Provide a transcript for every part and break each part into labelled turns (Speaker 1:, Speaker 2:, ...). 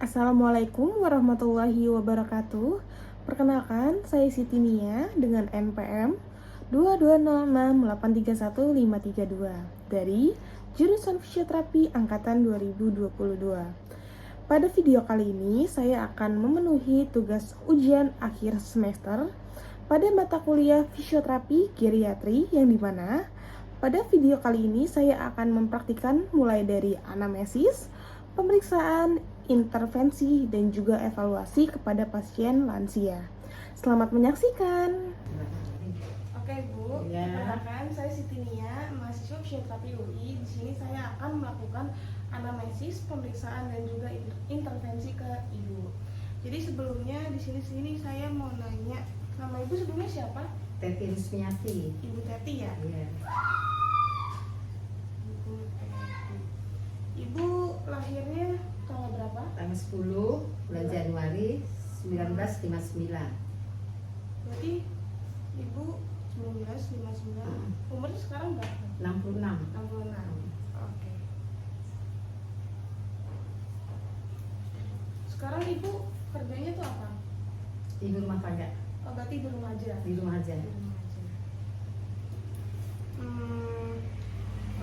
Speaker 1: Assalamualaikum warahmatullahi wabarakatuh. Perkenalkan, saya Siti Nia dengan NPM 2206831532 dari jurusan Fisioterapi angkatan 2022. Pada video kali ini, saya akan memenuhi tugas ujian akhir semester pada mata kuliah Fisioterapi Geriatri yang dimana pada video kali ini saya akan mempraktikkan mulai dari anamnesis, pemeriksaan, intervensi, dan juga evaluasi kepada pasien lansia. Selamat menyaksikan. Oke Bu, perkenalkan saya Siti Nia, mahasiswa fisioterapi UI. Di sini saya akan melakukan anamnesis, pemeriksaan, dan juga intervensi ke Ibu. Jadi sebelumnya di sini saya mau nanya, nama Ibu sebelumnya siapa?
Speaker 2: Teti Rusmiati.
Speaker 1: Ibu Teti ya?
Speaker 2: Iya.
Speaker 1: Ibu Teti. Ibu lahirnya tanggal berapa?
Speaker 2: Tanggal 10 bulan Januari 1959.
Speaker 1: Berarti Ibu 1959. Umurnya sekarang berapa?
Speaker 2: 66.
Speaker 1: 66. Oke. Sekarang Ibu kerjanya tuh apa?
Speaker 2: Ibu rumah tangga.
Speaker 1: Oh, berarti di rumah aja.
Speaker 2: Di rumah aja.
Speaker 1: Di rumah aja.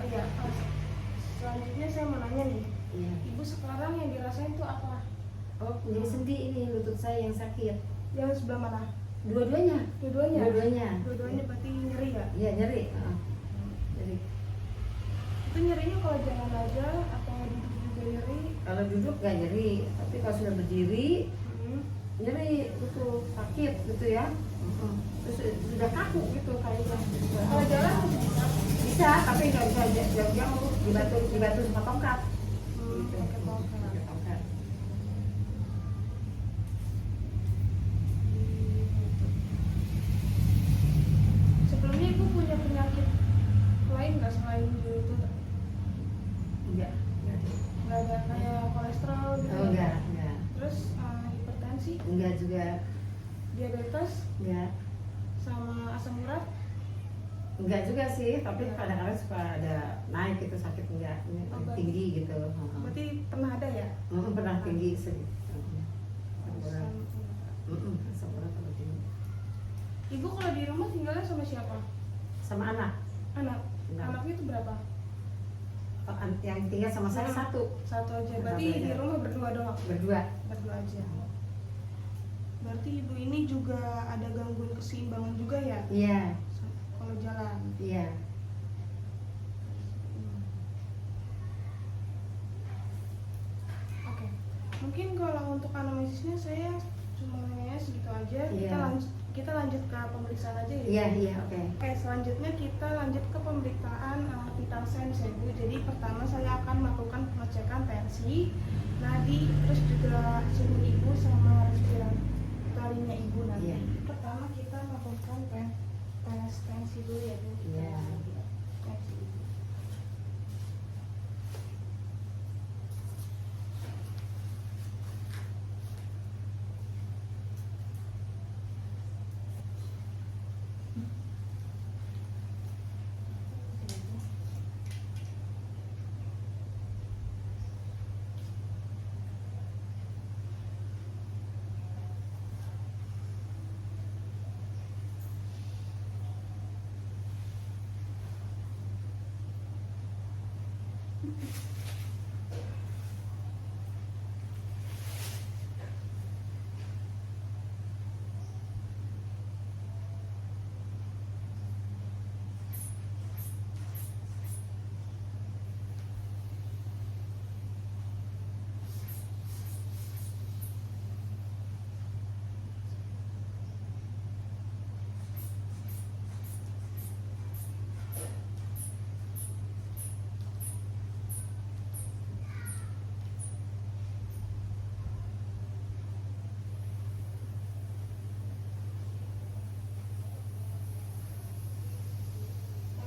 Speaker 1: Oh ya, selanjutnya saya mau nanya nih.
Speaker 2: Iya.
Speaker 1: Ibu sekarang yang dirasain tuh apa?
Speaker 2: Oh, jadi sendi ini lutut saya yang sakit.
Speaker 1: Yang sebelah mana?
Speaker 2: Dua-duanya.
Speaker 1: Dua-duanya?
Speaker 2: Dua-duanya.
Speaker 1: Dua-duanya berarti nyeri ya?
Speaker 2: Iya, nyeri. Nyeri.
Speaker 1: Itu nyerinya kalau jalan aja atau duduk juga nyeri?
Speaker 2: Kalau duduk nggak nyeri, tapi kalau sudah berdiri nyeri gitu, sakit gitu ya. Terus sudah kaku gitu kayaknya.
Speaker 1: Kalau jalan masih bisa?
Speaker 2: Bisa, tapi nggak bisa jauh-jauh di batu sama tongkat. Gitu.
Speaker 1: Pakai tongkat.
Speaker 2: Pakai tongkat.
Speaker 1: Sebelumnya Ibu punya penyakit lain nggak selain itu?
Speaker 2: Enggak.
Speaker 1: Nggak ada kayak kolesterol gitu?
Speaker 2: Oh, enggak.
Speaker 1: Terus hipertensi?
Speaker 2: Enggak juga.
Speaker 1: Diabetes?
Speaker 2: Enggak.
Speaker 1: Sama asam urat?
Speaker 2: Enggak juga sih, tapi kadang-kadang suka ada naik gitu, sakit enggak, tinggi gitu.
Speaker 1: Berarti pernah ada ya?
Speaker 2: Pernah tinggi sedikit.
Speaker 1: Asam
Speaker 2: Asam urat atau tinggi.
Speaker 1: Ibu kalau di rumah tinggalnya sama siapa?
Speaker 2: Sama anak.
Speaker 1: Anak?
Speaker 2: Enggak.
Speaker 1: Anaknya itu berapa?
Speaker 2: Yang tinggal sama saya satu.
Speaker 1: Satu aja, berarti
Speaker 2: Satu aja.
Speaker 1: di rumah berdua doang?
Speaker 2: Berdua.
Speaker 1: Berdua aja. Berarti Ibu ini juga ada gangguan keseimbangan juga ya?
Speaker 2: Iya.
Speaker 1: Kalau jalan?
Speaker 2: Iya.
Speaker 1: Oke. Mungkin kalau untuk anamnesisnya saya cuma nanya segitu aja.
Speaker 2: Iya.
Speaker 1: Kita lanjut ke pemeriksaan aja ya?
Speaker 2: Iya, oke.
Speaker 1: Oke, selanjutnya kita lanjut ke pemeriksaan vital signs ya Bu. Jadi pertama saya akan melakukan pengecekan tensi, nadi, terus juga suhu Ibu sama respiratorinya Ibu nanti.
Speaker 2: Iya.
Speaker 1: Pertama kita melakukan tes tensi dulu ya Bu.
Speaker 2: Iya.
Speaker 1: Tensi Ibu.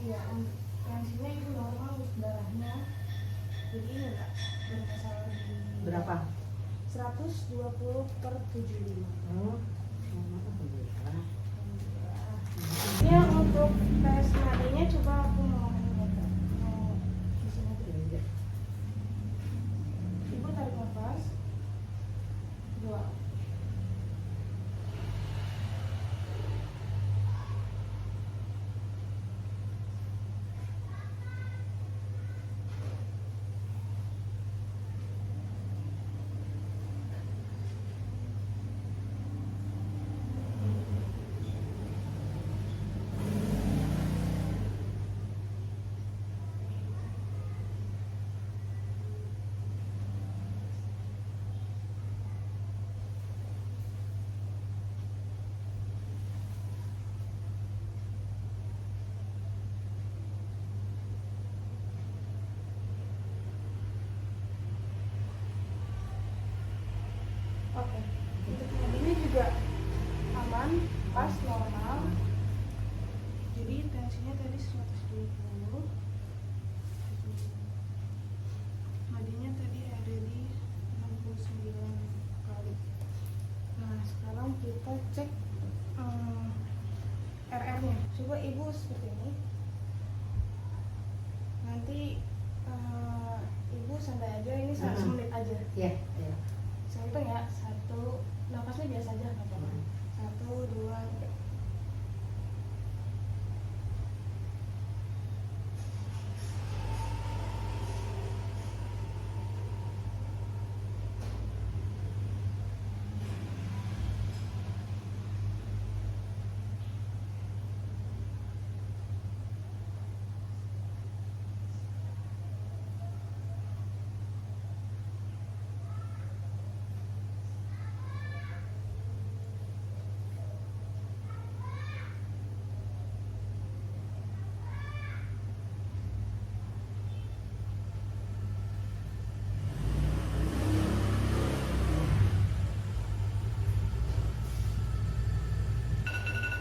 Speaker 1: Iya, tensinya itu normal untuk darahnya. Jadi enggak bermasalah di
Speaker 2: Berapa?
Speaker 1: 120/75.
Speaker 2: Oh. Alhamdulillah.
Speaker 1: Ya untuk tes nadinya coba aku mau di sini. Ibu tarik nafas. Untuk nadinya juga aman, pas, normal. Jadi tensinya tadi 120. Nadinya tadi ada di 69 kali. Nah, sekarang kita cek RR-nya. Coba ibu seperti ini. Nanti ibu santai aja, ini 1 menit aja.
Speaker 2: Iya, iya.
Speaker 1: Saya hitung ya, 1, nafasnya biasa aja, nggak apa-apa. 1, 2, 3.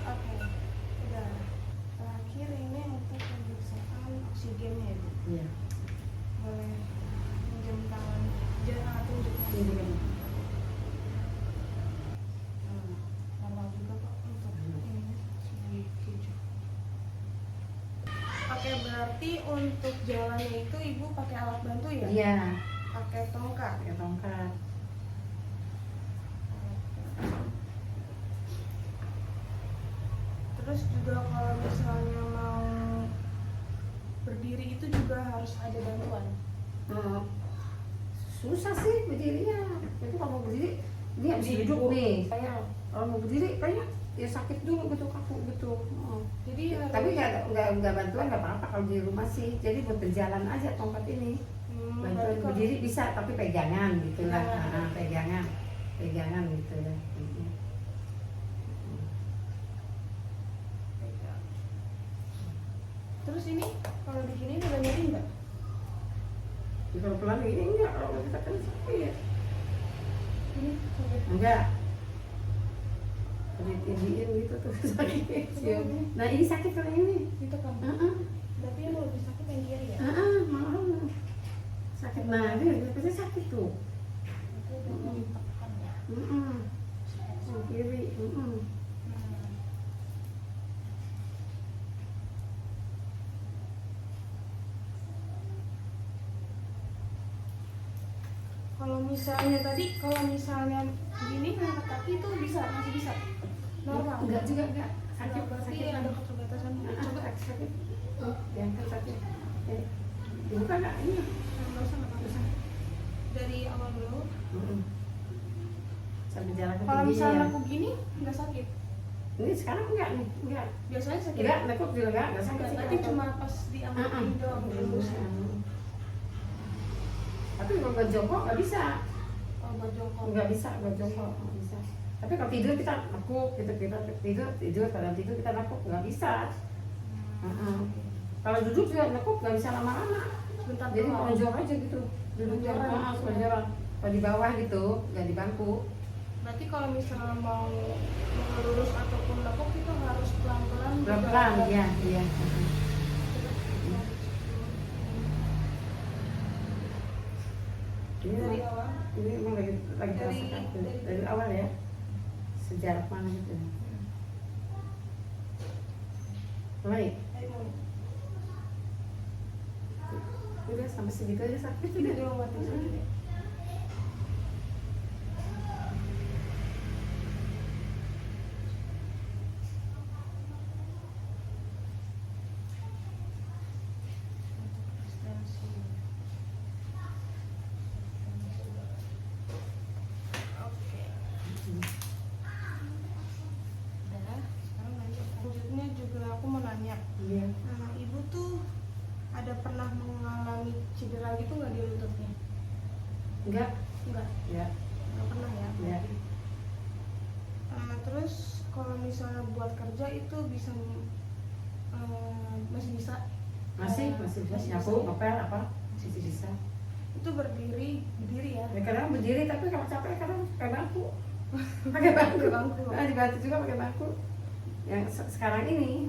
Speaker 1: Oke, udah. Terakhir ini untuk pemeriksaan oksigennya ya, Bu.
Speaker 2: Iya.
Speaker 1: Boleh pinjam tangan, jangan tunjuknya.
Speaker 2: Ini kan.
Speaker 1: Normal juga kok untuk ini segi 7. Oke, berarti untuk jalannya itu ibu pakai alat bantu ya?
Speaker 2: Iya.
Speaker 1: Pakai tongkat.
Speaker 2: Pakai tongkat.
Speaker 1: Terus juga kalau misalnya mau berdiri itu juga harus ada bantuan.
Speaker 2: Susah sih berdirinya. Itu kalau mau berdiri, ini habis duduk nih. Kayak kalau mau berdiri kayak ya sakit dulu gitu, kaku gitu.
Speaker 1: Jadi harus,
Speaker 2: Tapi nggak bantuan nggak apa-apa kalau di rumah sih. Jadi buat berjalan aja tongkat ini. Bantuan
Speaker 1: berarti kalau-
Speaker 2: berdiri bisa, tapi pegangan gitu lah.
Speaker 1: Pegangan.
Speaker 2: Pegangan gitu ya.
Speaker 1: Terus ini kalau di sini ada nyeri nggak?
Speaker 2: Kalau pelan ini enggak, kalau kita kan sakit.
Speaker 1: Ini sampai
Speaker 2: Enggak. Ditindihin gitu tuh sakit. Nah ini sakit kalau ini.
Speaker 1: itu kan.
Speaker 2: Heeh.
Speaker 1: Berarti yang lebih sakit yang kiri ya?
Speaker 2: Malah sakit. Nah dia pasti sakit tuh.
Speaker 1: Itu udah mau ditekan ya.
Speaker 2: Yang kiri.
Speaker 1: Nah, kalau misalnya gini angkat kaki itu masih bisa normal.
Speaker 2: Enggak juga enggak.
Speaker 1: Sakit
Speaker 2: Sakit
Speaker 1: berarti
Speaker 2: sakit
Speaker 1: ada keterbatasan. Coba
Speaker 2: sakit. Tuh, diangkat sakit. Dibuka enggak ini?
Speaker 1: nggak usah nggak usah. Dari awal dulu.
Speaker 2: Sampai jalan ke
Speaker 1: Kalau
Speaker 2: tingginya
Speaker 1: misalnya
Speaker 2: ya.
Speaker 1: aku gini nggak sakit.
Speaker 2: Ini sekarang enggak nih, enggak.
Speaker 1: Biasanya sakit.
Speaker 2: Enggak, nekuk juga enggak sakit sih.
Speaker 1: Berarti cuma pas diangkatin doang tembus.
Speaker 2: Tapi kalau buat jongkok nggak bisa.
Speaker 1: Oh, buat jongkok.
Speaker 2: Nggak bisa buat jongkok, nggak bisa. Tapi kalau tidur kita nekuk, kita tidur pada tidur kita nekuk nggak bisa. Kalau duduk juga nekuk nggak bisa lama-lama.
Speaker 1: Sebentar
Speaker 2: Jadi
Speaker 1: doang.
Speaker 2: melonjor aja gitu. Duduk
Speaker 1: Melonjoran.
Speaker 2: melonjoran. Kalau di bawah gitu, nggak di bangku.
Speaker 1: Berarti kalau misalnya mau lurus ataupun nekuk itu harus pelan-pelan.
Speaker 2: Pelan-pelan, iya, iya. Ini
Speaker 1: Dari
Speaker 2: emang-
Speaker 1: awal.
Speaker 2: ini emang lagi terasa kaku dari awal ya. Sejarah mana gitu. Baik. Udah sampai segitu aja sakit
Speaker 1: Tidak
Speaker 2: udah.
Speaker 1: diobati saja. Oke. Udah, sekarang lanjutnya juga aku mau nanya.
Speaker 2: Iya.
Speaker 1: Ibu tuh ada pernah mengalami cedera gitu nggak di lututnya?
Speaker 2: Enggak.
Speaker 1: Enggak,
Speaker 2: Ya.
Speaker 1: nggak pernah ya.
Speaker 2: Ya.
Speaker 1: Terus kalau misalnya buat kerja itu bisa masih bisa?
Speaker 2: Masih bisa nyapu, ngepel apa? Masih bisa.
Speaker 1: Itu berdiri ya?
Speaker 2: Ya, kadang berdiri tapi kalau capek kadang kayak bangku. pakai bangku.
Speaker 1: Pakai bangku.
Speaker 2: Nah, dibantu juga pakai bangku. Yang sekarang ini,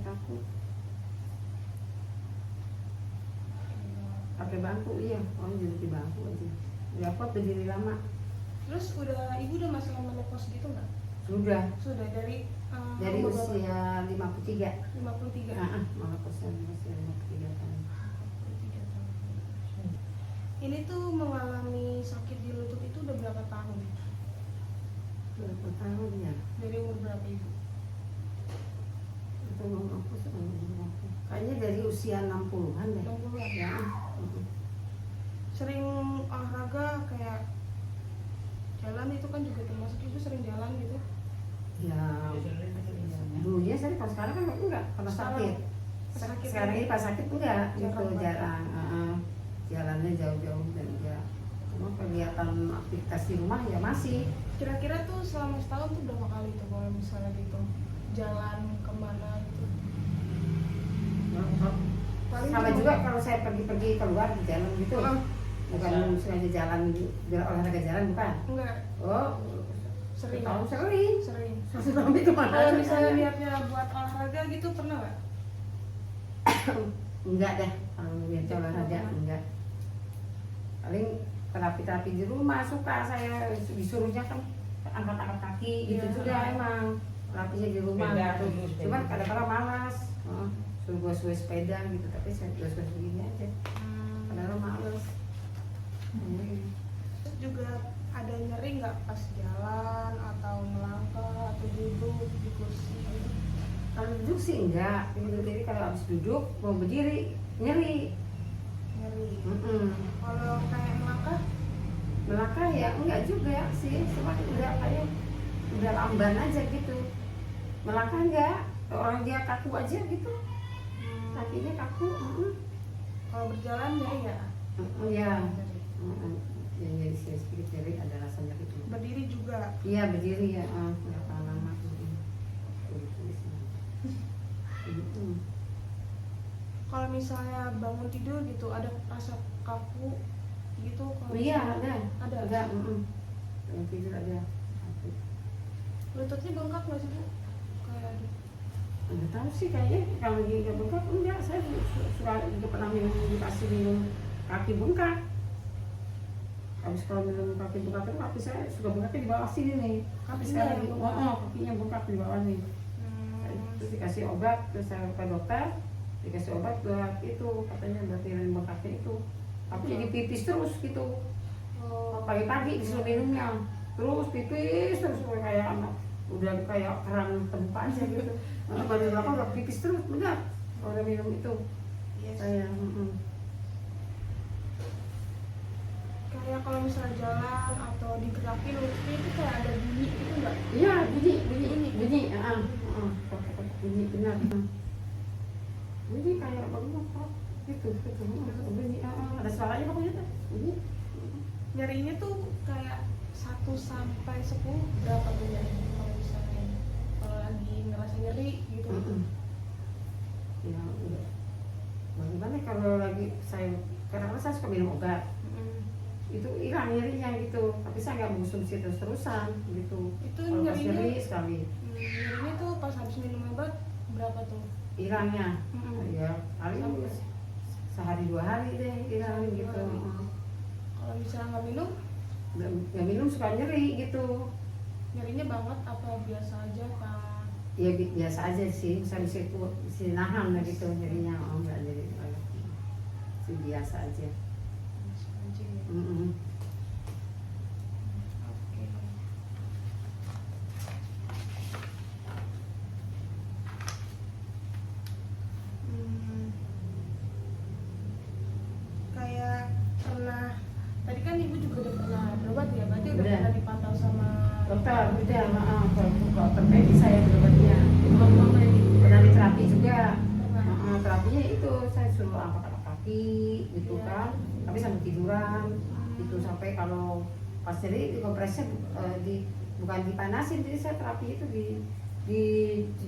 Speaker 2: kaku. Pakai bangku, iya. Oh, jadi di bangku aja. Nggak kuat berdiri lama.
Speaker 1: Terus ibu udah masuk menopause gitu nggak?
Speaker 2: Sudah
Speaker 1: Dari umur berapa?
Speaker 2: usia 53.
Speaker 1: 53.
Speaker 2: Menopause usia 53 tahun.
Speaker 1: 53 tahun. Ini tuh mengalami sakit di lutut itu udah berapa tahun?
Speaker 2: Berapa tahun ya?
Speaker 1: Dari umur berapa ibu?
Speaker 2: Itu menopause kayaknya dari usia 60-an deh.
Speaker 1: 60-an.
Speaker 2: Ya.
Speaker 1: Sering olahraga kayak jalan itu kan juga termasuk ibu sering jalan gitu?
Speaker 2: Ya, dulunya saya, kalau sekarang kan enggak, karena sakit. Sekarang ini pas sakit enggak, gitu jarang. Jalannya jauh-jauh dan enggak. Cuma kegiatan aktivitas di rumah ya masih.
Speaker 1: Kira-kira tuh selama setahun tuh berapa kali tuh kalau misalnya gitu jalan kemana gitu?
Speaker 2: Sama juga kalau saya pergi-pergi keluar di jalan gitu. Bukan sengaja jalan, olahraga jalan bukan?
Speaker 1: Enggak.
Speaker 2: Oh,
Speaker 1: Sering.
Speaker 2: sering. Sampai itu mana?
Speaker 1: Kalau misalnya niatnya buat olahraga gitu pernah nggak?
Speaker 2: Enggak deh, kalau niatnya olahraga enggak. Paling terapi-terapi di rumah suka saya, disuruhnya kan angkat-angkat kaki gitu juga emang. Terapinya di rumah gitu. Cuman kadang-kadang malas. Suruh gua sepeda gitu, tapi saya gua begini aja. Kadang-kadang malas.
Speaker 1: Terus juga ada nyeri nggak pas jalan atau melangkah atau duduk di kursi?
Speaker 2: Kalau duduk sih enggak, jadi kalau habis duduk mau berdiri nyeri.
Speaker 1: Kalau kayak
Speaker 2: Melangkah ya enggak juga sih, cuma udah kayak udah lamban aja gitu. Melangkah enggak, orang dia kaku aja gitu, kakinya kaku.
Speaker 1: Kalau berjalan nyeri ya?
Speaker 2: Iya. Yang sedikit nyeri, ada rasanya gitu.
Speaker 1: Berdiri juga?
Speaker 2: Iya berdiri ya, udah lama.
Speaker 1: Kalau misalnya bangun tidur gitu ada rasa kaku gitu?
Speaker 2: Iya
Speaker 1: Ada.
Speaker 2: Bangun tidur ada.
Speaker 1: Lututnya bengkak nggak sih Bu? Kayak
Speaker 2: Nggak tahu sih, kayaknya kalau lagi nggak bengkak enggak. Saya suka juga pernah dikasih minum kaki bengkak. Habis kalau minum kaki bengkak itu kaki saya suka bengkaknya di bawah sini nih. Kakinya bengkak di bawah nih. Terus dikasih obat, terus saya ke dokter, dikasih obat buat itu, katanya buat hilangin bengkaknya itu. Tapi jadi pipis terus gitu. Pagi-pagi disuruh minumnya, terus pipis terus kayak anak udah kayak keran tempat aja gitu. Baru berapa udah pipis terus, benar. Kalau udah minum itu, saya.
Speaker 1: Kayak kalau misalnya jalan atau digerakin lututnya itu kayak ada bunyi gitu nggak?
Speaker 2: Iya, bunyi, bunyi benar. Bunyi kayak bagaimana kok? Gitu, bunyi, ada suaranya pokoknya tuh. Bunyi.
Speaker 1: Nyerinya tuh kayak 1 sampai 10 berapa tuh nyeri? Kalau misalnya kalau lagi ngerasa nyeri gitu.
Speaker 2: Ya udah. Bagaimana kalau lagi kadang-kadang saya suka minum obat. Itu hilang nyerinya gitu, tapi saya nggak mengkonsumsi terus-terusan gitu.
Speaker 1: Itu
Speaker 2: kalau
Speaker 1: nyerinya
Speaker 2: nyeri sekali.
Speaker 1: Nyerinya tuh pas habis minum obat berapa tuh?
Speaker 2: Hilangnya, ya paling sehari 2 hari deh hilang gitu.
Speaker 1: Kalau misalnya
Speaker 2: Nggak minum suka nyeri gitu.
Speaker 1: Nyerinya banget apa biasa aja Pak?
Speaker 2: Ya biasa aja sih, saya bisa nahan lah gitu nyerinya. Nggak nyeri banget, sih biasa aja.
Speaker 1: Oke. Kayak pernah, tadi kan ibu juga udah pernah berobat ya, berarti udah pernah dipantau sama
Speaker 2: dokter. Dokter medis saya berobatnya. Pernah di terapi juga. Terapinya itu saya suruh angkat kaki gitu kan, tapi sambil tiduran gitu, sampai kalau pas jadi kompresnya bukan dipanasin, jadi saya terapi itu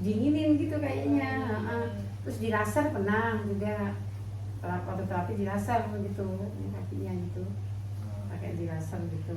Speaker 2: dinginin gitu kayaknya. Terus di laser pernah juga, waktu terapi di laser gitu kakinya gitu, pakai di laser gitu.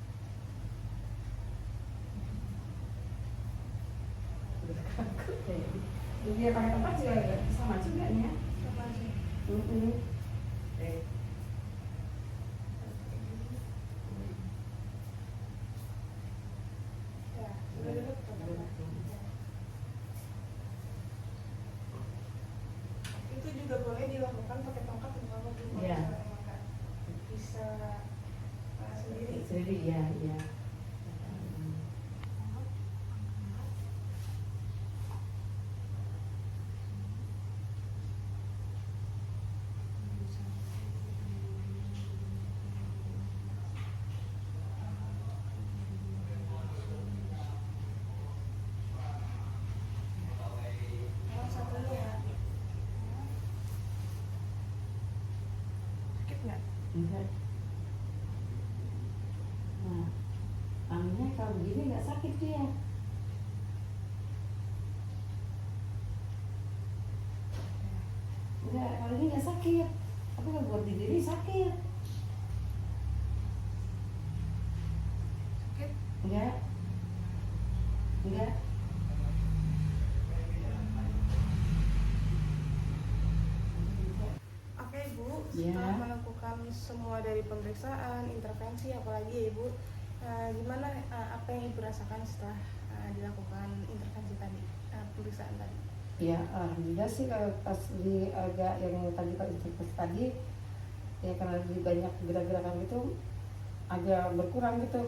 Speaker 2: Dia pakai tempat juga sama juga nih ya.
Speaker 1: Sama sih. Ya, sudah dulu. Itu juga boleh dilakukan pakai tongkat kalau
Speaker 2: Iya.
Speaker 1: bisa sendiri.
Speaker 2: Sendiri ya, ya.
Speaker 1: Satunya sakit nggak?
Speaker 2: Enggak. Nah, tangannya kalau begini nggak sakit dia. Enggak, kalau ini nggak sakit. Tapi kalau buat di diri sakit.
Speaker 1: Sakit.
Speaker 2: Enggak. Enggak.
Speaker 1: Oke Ibu,
Speaker 2: Ya.
Speaker 1: setelah melakukan semua dari pemeriksaan, intervensi, apalagi ya Ibu, gimana apa yang Ibu rasakan setelah dilakukan intervensi tadi, pemeriksaan tadi?
Speaker 2: Ya, alhamdulillah sih kalau pas di agak yang tadi kalau intervensi tadi, ya karena lebih banyak gerak-gerakan gitu, agak berkurang gitu,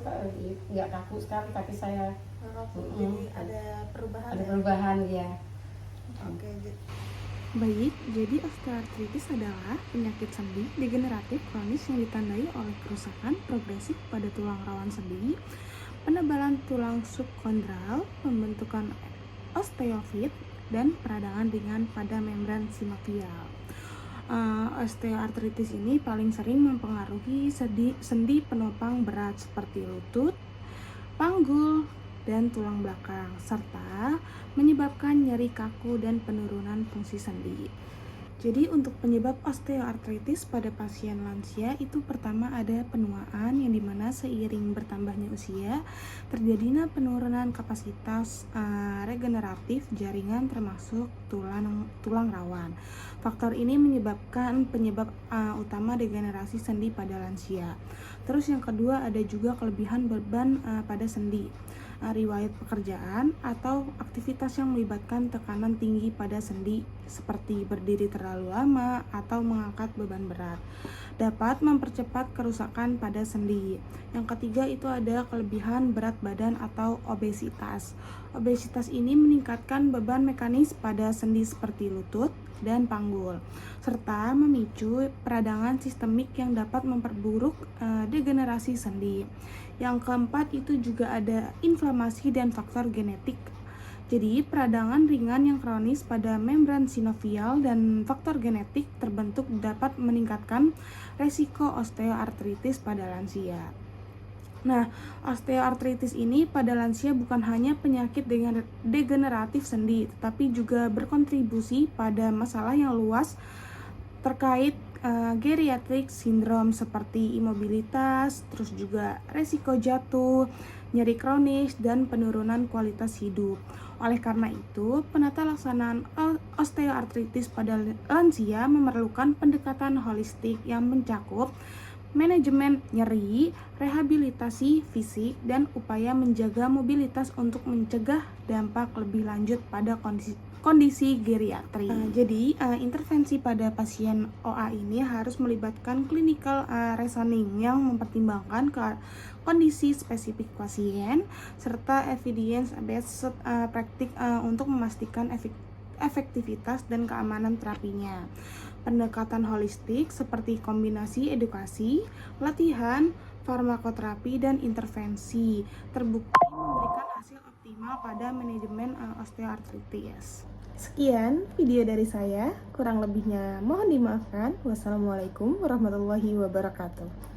Speaker 2: nggak kaku sekali kaki saya.
Speaker 1: Jadi ada perubahan.
Speaker 2: Ada
Speaker 1: ya?
Speaker 2: perubahan ya.
Speaker 1: Oke. Baik, jadi osteoartritis adalah penyakit sendi degeneratif kronis yang ditandai oleh kerusakan progresif pada tulang rawan sendi, penebalan tulang subkondral, pembentukan osteofit, dan peradangan ringan pada membran sinovial. Osteoartritis ini paling sering mempengaruhi sendi penopang berat seperti lutut, panggul, dan tulang belakang, serta menyebabkan nyeri kaku dan penurunan fungsi sendi. Jadi untuk penyebab osteoartritis pada pasien lansia itu pertama ada penuaan, yang dimana seiring bertambahnya usia terjadinya penurunan kapasitas regeneratif jaringan termasuk tulang rawan. Faktor ini menyebabkan penyebab utama degenerasi sendi pada lansia. Terus yang kedua ada juga kelebihan beban pada sendi, riwayat pekerjaan atau aktivitas yang melibatkan tekanan tinggi pada sendi seperti berdiri terlalu lama atau mengangkat beban berat dapat mempercepat kerusakan pada sendi. Yang ketiga itu ada kelebihan berat badan atau obesitas. Obesitas ini meningkatkan beban mekanis pada sendi seperti lutut dan panggul, serta memicu peradangan sistemik yang dapat memperburuk degenerasi sendi. Yang keempat itu juga ada inflamasi dan faktor genetik. Jadi, peradangan ringan yang kronis pada membran sinovial dan faktor genetik terbentuk dapat meningkatkan resiko osteoartritis pada lansia. Nah, osteoartritis ini pada lansia bukan hanya penyakit degeneratif sendi, tetapi juga berkontribusi pada masalah yang luas terkait geriatric syndrome seperti imobilitas, terus juga resiko jatuh, nyeri kronis, dan penurunan kualitas hidup. Oleh karena itu, penata laksanaan osteoartritis pada lansia memerlukan pendekatan holistik yang mencakup manajemen nyeri, rehabilitasi fisik, dan upaya menjaga mobilitas untuk mencegah dampak lebih lanjut pada kondisi geriatri. Jadi intervensi pada pasien OA ini harus melibatkan clinical reasoning yang mempertimbangkan kondisi spesifik pasien serta evidence-based praktik untuk memastikan efektivitas dan keamanan terapinya. Pendekatan holistik seperti kombinasi edukasi, latihan, farmakoterapi, dan intervensi terbukti memberikan hasil optimal pada manajemen osteoartritis. Sekian video dari saya, kurang lebihnya mohon dimaafkan. Wassalamualaikum warahmatullahi wabarakatuh.